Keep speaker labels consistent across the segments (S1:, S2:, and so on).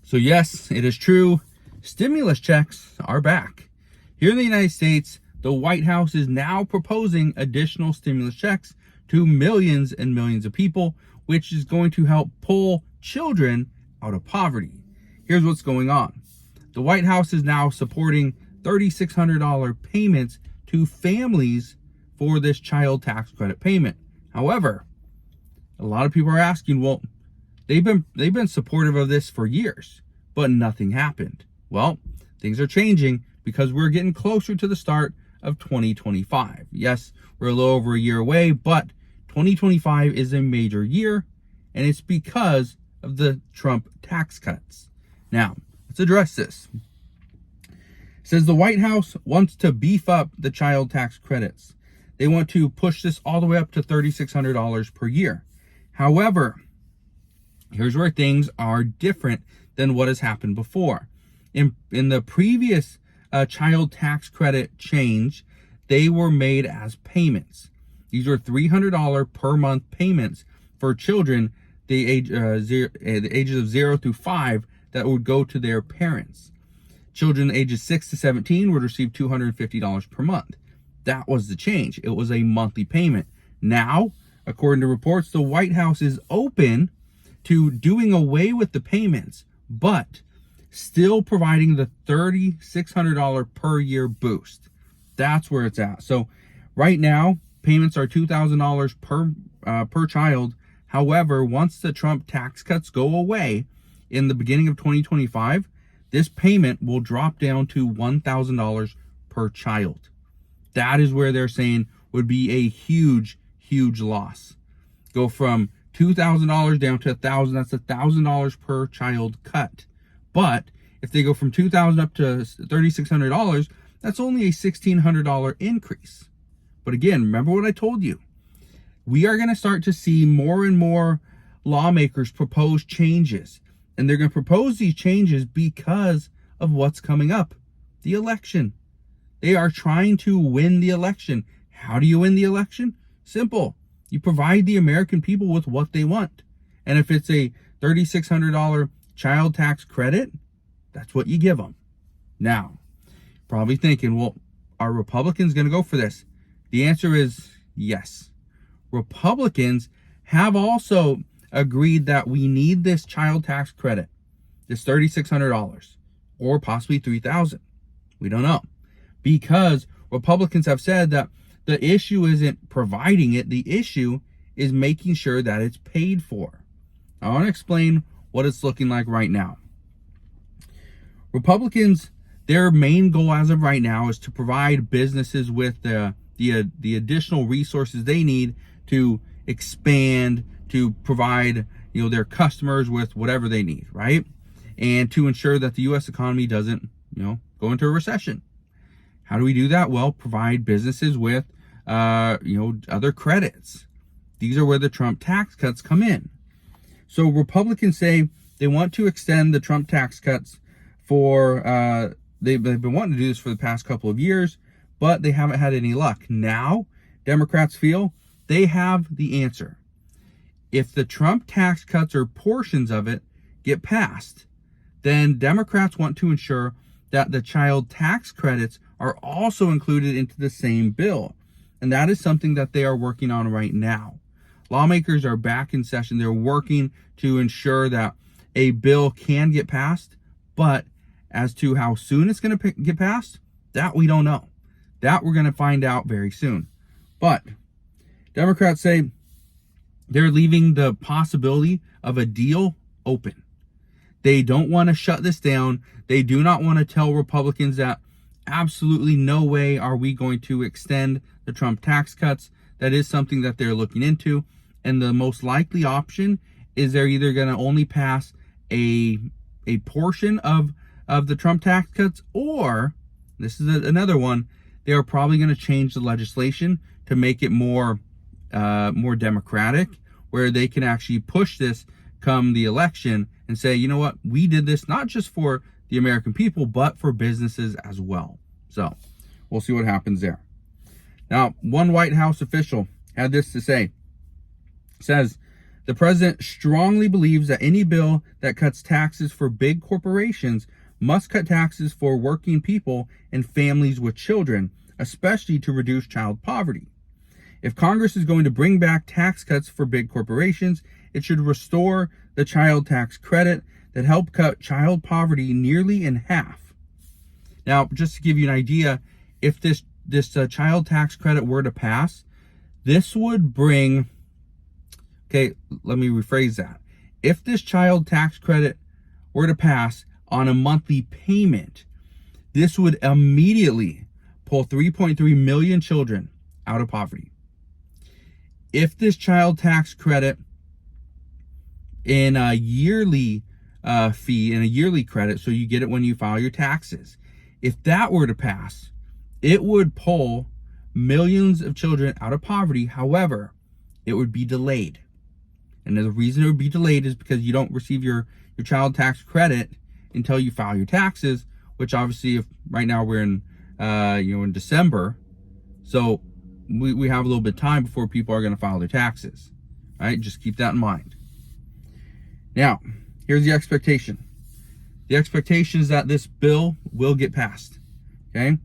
S1: So yes, it is true. Stimulus checks are back. Here in the United States, the White House is now proposing additional stimulus checks to millions and millions of people, which is going to help pull children out of poverty. Here's what's going on. The White House is now supporting $3,600 payments to families for this child tax credit payment. However, a lot of people are asking, well, they've been supportive of this for years, but nothing happened. Well, things are changing because we're getting closer to the start of 2025. Yes, we're a little over a year away, but 2025 is a major year, and it's because of the Trump tax cuts. Now, let's address this. It says the White House wants to beef up the child tax credits. They want to push this all the way up to $3,600 per year. However, here's where things are different than what has happened before. In the previous child tax credit change, they were made as payments. These were $300 per month payments for children the ages of 0 through 5 that would go to their parents. Children ages 6 to 17 would receive $250 per month. That was the change. It was a monthly payment. Now, according to reports, the White House is open to doing away with the payments, but still providing the $3,600 per year boost. That's where it's at. So right now, payments are $2,000 per child. However, once the Trump tax cuts go away in the beginning of 2025, this payment will drop down to $1,000 per child. That is where they're saying would be a huge, huge loss. Go from $2,000 down to $1,000. That's $1,000 per child cut. But if they go from $2,000 up to $3,600, that's only a $1,600 increase. But again, remember what I told you. We are going to start to see more and more lawmakers propose changes. And they're going to propose these changes because of what's coming up. The election. They are trying to win the election. How do you win the election? Simple. You provide the American people with what they want. And if it's a $3,600 child tax credit, that's what you give them. Now, probably thinking, well, are Republicans going to go for this? The answer is yes. Republicans have also agreed that we need this child tax credit, this $3,600 or possibly $3,000. We don't know, because Republicans have said that the issue isn't providing it. The issue is making sure that it's paid for. I want to explain what it's looking like right now. Republicans, their main goal as of right now is to provide businesses with the additional resources they need to expand, to provide, their customers with whatever they need, right? And to ensure that the U.S. economy doesn't, go into a recession. How do we do that? Well, provide businesses with, other credits. These are where the Trump tax cuts come in. So Republicans say they want to extend the Trump tax cuts for, they've been wanting to do this for the past couple of years, but they haven't had any luck. Now, Democrats feel they have the answer. If the Trump tax cuts or portions of it get passed, then Democrats want to ensure that the child tax credits are also included into the same bill. And that is something that they are working on right now. Lawmakers are back in session. They're working to ensure that a bill can get passed, but as to how soon it's going to get passed, that we don't know. That we're going to find out very soon. But Democrats say they're leaving the possibility of a deal open. They don't want to shut this down. They do not want to tell Republicans that absolutely no way are we going to extend the Trump tax cuts. That is something that they're looking into. And the most likely option is they're either going to only pass a portion of the Trump tax cuts, or, this is another one, they are probably going to change the legislation to make it more democratic, where they can actually push this come the election and say, you know what, we did this not just for the American people, but for businesses as well. So we'll see what happens there. Now, one White House official had this to say. It says, The president strongly believes that any bill that cuts taxes for big corporations must cut taxes for working people and families with children, especially to reduce child poverty. If Congress is going to bring back tax cuts for big corporations, it should restore the child tax credit that helped cut child poverty nearly in half. Now, just to give you an idea, if this child tax credit were to pass, this would bring, okay, let me rephrase that. If this child tax credit were to pass on a monthly payment, this would immediately pull 3.3 million children out of poverty. If this child tax credit in a yearly fee, in a yearly credit, so you get it when you file your taxes, if that were to pass, it would pull millions of children out of poverty. However, it would be delayed. And the reason it would be delayed is because you don't receive your child tax credit until you file your taxes, which obviously, if right now we're in in December, so we have a little bit of time before people are going to file their taxes. Right? Just keep that in mind. Now, here's the expectation. The expectation is that this bill will get passed. Okay?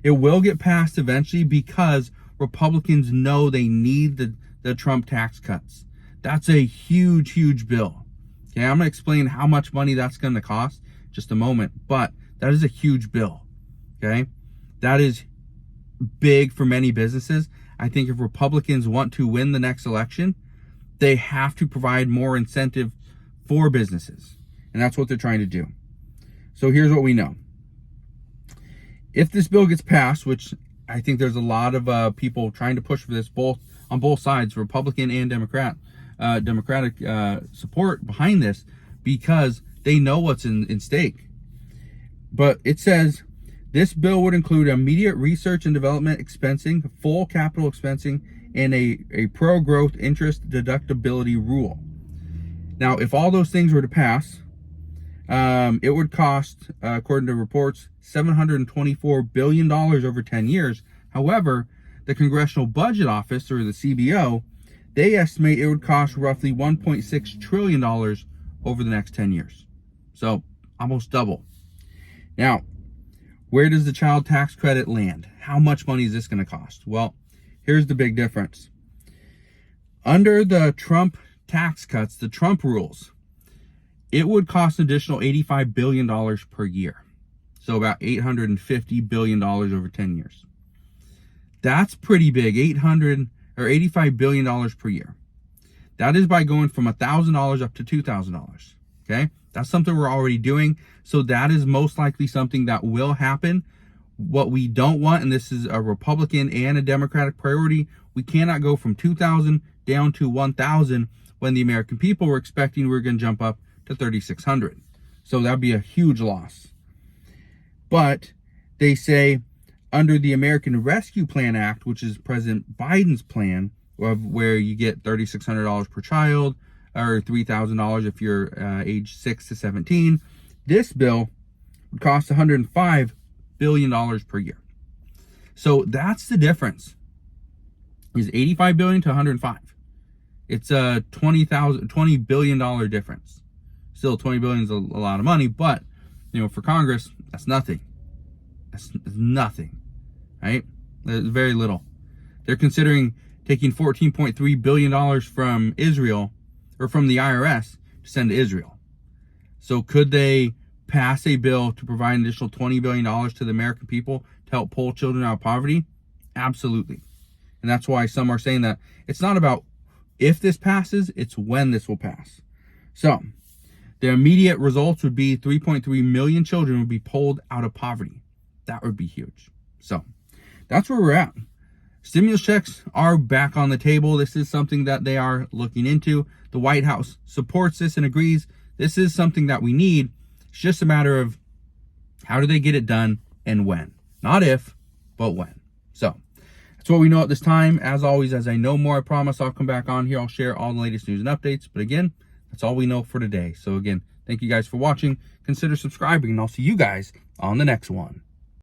S1: It will get passed eventually because Republicans know they need the Trump tax cuts. That's a huge, huge bill. Okay, I'm going to explain how much money that's going to cost in just a moment, but that is a huge bill. Okay? That is big for many businesses. I think if Republicans want to win the next election, they have to provide more incentive for businesses. And that's what they're trying to do. So here's what we know. If this bill gets passed, which I think there's a lot of people trying to push for this, on both sides, Republican and Democratic support behind this, because they know what's in stake. But it says this bill would include immediate research and development expensing, full capital expensing, and a pro-growth interest deductibility rule. Now, if all those things were to pass, it would cost, according to reports, $724 billion over 10 years. However, the Congressional Budget Office, or the CBO, they estimate it would cost roughly $1.6 trillion over the next 10 years. So, almost double. Now, where does the child tax credit land? How much money is this going to cost? Well, here's the big difference. Under the Trump tax cuts, the Trump rules, it would cost an additional $85 billion per year. So about $850 billion over 10 years. That's pretty big, $85 billion per year. That is by going from $1,000 up to $2,000. Okay? That's something we're already doing. So that is most likely something that will happen. What we don't want, and this is a Republican and a Democratic priority, we cannot go from 2,000 down to 1,000 when the American people were expecting we're going to jump up to 3,600. So that'd be a huge loss. But they say under the American Rescue Plan Act, which is President Biden's plan, of where you get $3,600 per child, or $3,000 if you're age 6 to 17, this bill would cost $105 billion per year. So that's the difference. Is $85 billion to $105. It's a $20 billion difference. Still, $20 billion is a lot of money, but for Congress, that's nothing. That's nothing, right? That's very little. They're considering taking $14.3 billion from Israel, or from the IRS, to send to Israel. So could they pass a bill to provide an additional $20 billion to the American people to help pull children out of poverty? Absolutely. And that's why some are saying that it's not about if this passes, it's when this will pass. So the immediate results would be 3.3 million children would be pulled out of poverty. That would be huge. So that's where we're at. Stimulus checks are back on the table. This is something that they are looking into. The White House supports this and agrees this is something that we need. It's just a matter of how do they get it done and when. Not if, but when. So that's what we know at this time. As always, as I know more, I promise I'll come back on here. I'll share all the latest news and updates. But again, that's all we know for today. So again, thank you guys for watching. Consider subscribing, and I'll see you guys on the next one.